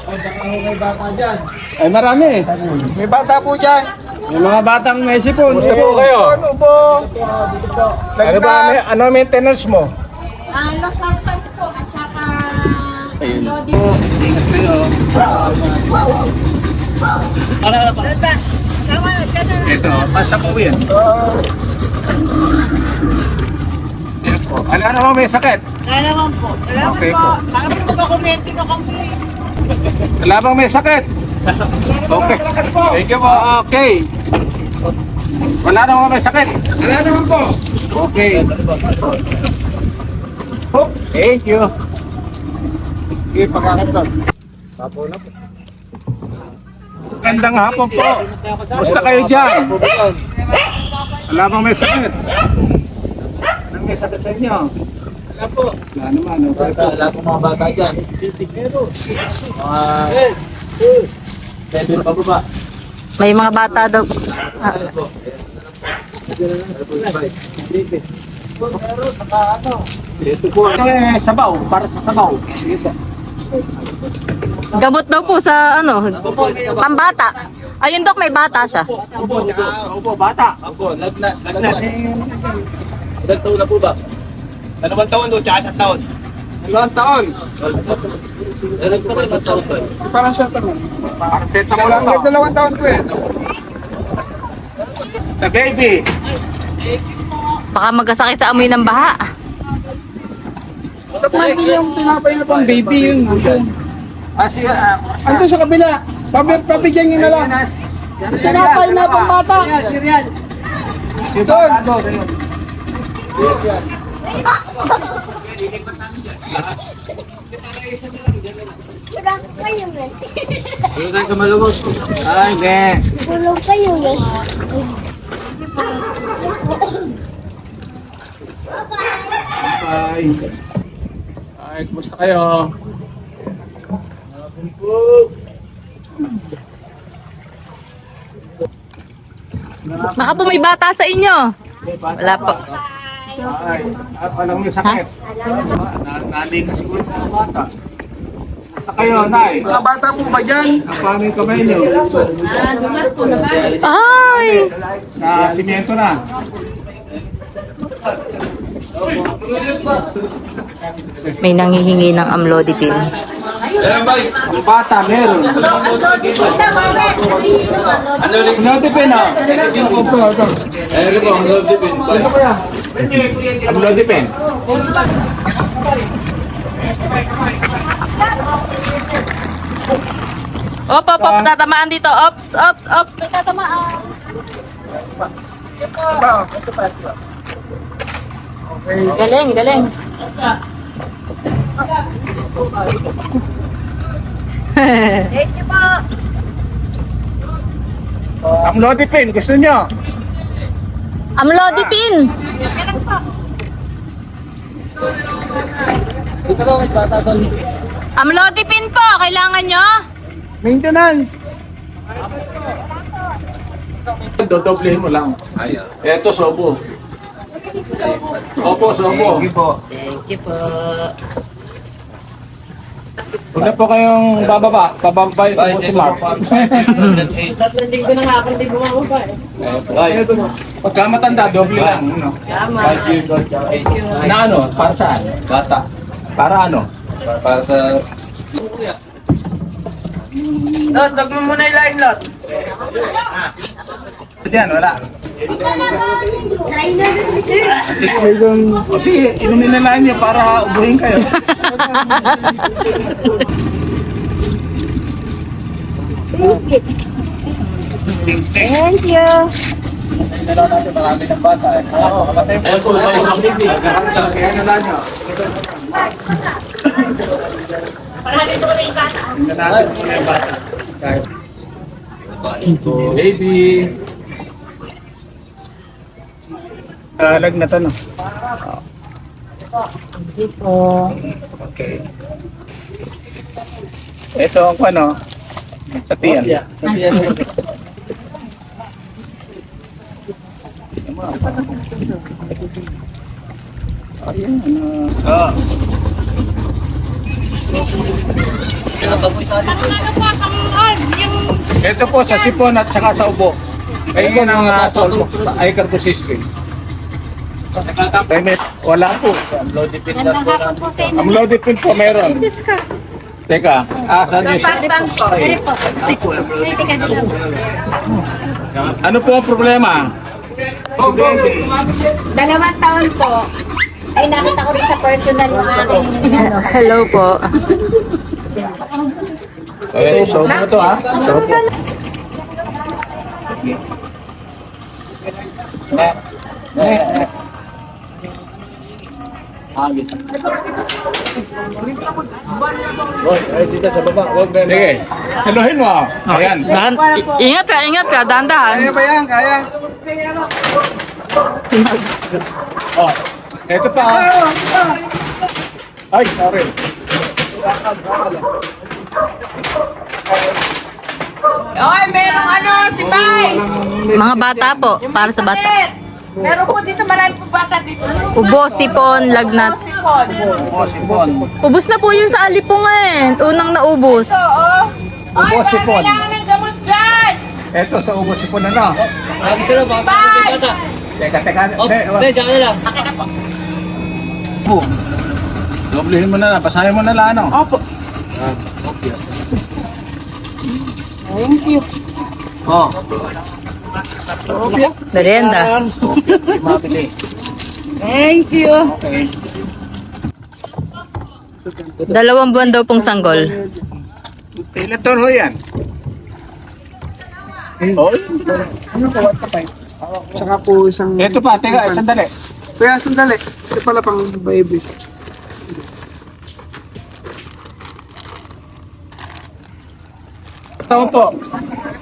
May bata dyan. Ay marami. May bata po dyan. Yung mga batang may sipon. Kumusta po kayo? Ubong. Ano ba, ano maintenance mo? Losartan po at saka Lodi. Ingat kayo. Ito, pasa po yan. Yan po. Ano mo may sakit? Nalaman po. Nalaman Okay po. po. Bakit po dokumento na kami? Wala bang may sakit? Okay. Thank you po. Okay. Wala naman may sakit. Wala naman po. Okay. Oh, thank you. Okay, pagkakit doon. Gandang hapon po. Kumusta kayo dyan? Wala bang may sakit? Anong may sakit sa inyo? Wala po. Wala naman. Okay po. Wala po mga bata dyan. Mga 7 pa ba? May mga bata daw. Ito po sabaw. Para sa sabaw. Dito. Gamot daw po sa ano, pambata. Ayun dok, may bata siya. Opo, bata. Opo, lagnat. Ilang taon na po ba? 2 taon doon, tsaka 1 taon. Ilang taon? Ilang taon ba? Parang siya taon. Paracetamol Walang lang. 2 taon po eh. Sa baby. Baka magkasakit sa amoy ng baha. Ito po yung tinapay na pang baby yun. Ando sa kabila. Pabigyan nyo na lang. Tinapay na pang bata. Doon. Sarap kayo eh. Ano tayo kamalumos? Ay, ne. Tulog kayo eh. Ay. Ay, kumusta kayo? Baka po may bata sa inyo. Wala po. Ay, walang may sakit. Naling na siguro ng bata. Kumusta kayo, Nay? Mga bata po ba dyan? Paano yung kamay niyo? Ay! Sa simento na. May nanghihingi ng amlodipine. Ang bata, meron. Ano dipin, ha? Ano dipin? Opo, tatamaan dito. Ops, ops, ops. May tatamaan. Galing, galing. Thank you po. Amlodipine, gusto nyo? Amlodipine. Ito daw, may bata doon. Amlodipine po, kailangan nyo? Maintenance. Dodoblehin mo lang. Eto, sobo. Opo, sobo. Thank you po. Thank you po. Huwag na po kayong bababa. Pababay ito po si Mark. Tatlong linggo na nga ako hindi bumababa eh. Guys, pagka matanda, doble lang. No? 5 years old, tsaka 8 years old. Na ano? Para saan? Bata. Para ano? Para sa... Lot, wag mo muna i-line lot. Diyan, wala. Try na rin si Sir. Kasi inumin na lang niya para ubuhin kayo. Thank you. Dalaw natin marami ng bata. Oo, kapatay po. Ayun po, may isang bibi. Kaya na lang nyo. Tingnan natin kung may bata. Baby. Lagnat ano? Okay. Ito ang ano? Sa tiyan. Ayan. Ito po sa sipon at saka sa ubo. Ay yun ang ay carbohydrate. Remit, wala po. Amlodipine po meron. Teka, saan yung ano po ang problema? 2 taon po. Ay, nakita ko rin sa personal yung aking Hello po. Okay, show mo ito ha. Show po. Sige, saluhin mo. Ayan. Ingat ka, dahan-dahan. Kaya ba yan? Kaya? Oh, ito pa. Ay, sorry. Oy, merong ano, si Vice! Mga bata po, para sa bata. Meron po dito, marami po bata dito. Ubo, sipon, lagnat. Sipon. Ubus na po yun sa alipunga eh. Unang naubos. Oo. Ubo, Oy, sipon. kailangan ng gamot dyan! Ito sa ubo sipon ano. Gusto lang, baka Vice! bata. Teka. Hindi, diyan ka na lang. Doblehin mo na lang, basahin mo na lang ano. Opo. Merienda. Thank you. 2 buwan daw pong sanggol. Ilan taon ho yan? Oh, Saka po isang... ito pa, teka, sandali. Kaya sandali. Ito pala pang baby. Taon po.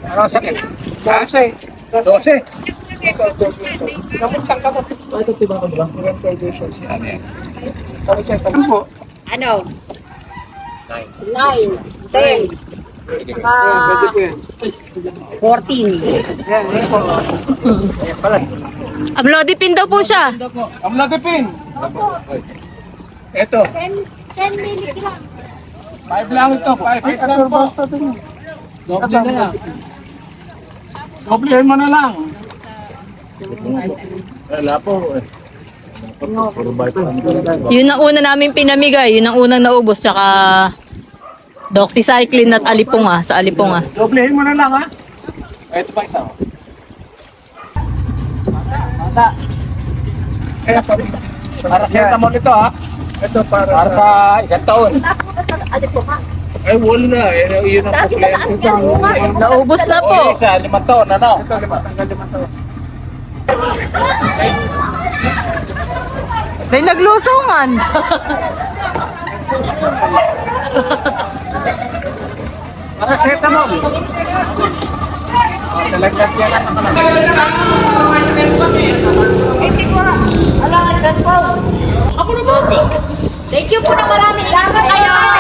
Ano ang sakit? Kasi, 12. kamuntang kamot. Ito tiba ko ba? Ano yan? Ano po? ano? 9, 10, Pwede po yan. 14. Yan, yan po. Amlodipine daw po siya. Amlodipine. Ito. 10 milligram. 5 lang ito, 5. Ay, ano ba? Doble na lang. Doblehin mo na lang. Wala po. Yun ang una namin pinamigay. Yun ang unang naubos. Tsaka doxycycline at alipunga sa alipunga. Doblehin mo na lang ha. Ito pa isa. Paracetamol ito ha. Ito para sa isang taon. Ay wala, yun ang problema. Naubos na po. O isa, 5 taon, ano? May naglusungan. Paracetamol. Talagang yan ang naman. Thank you po na marami. Salamat kayo.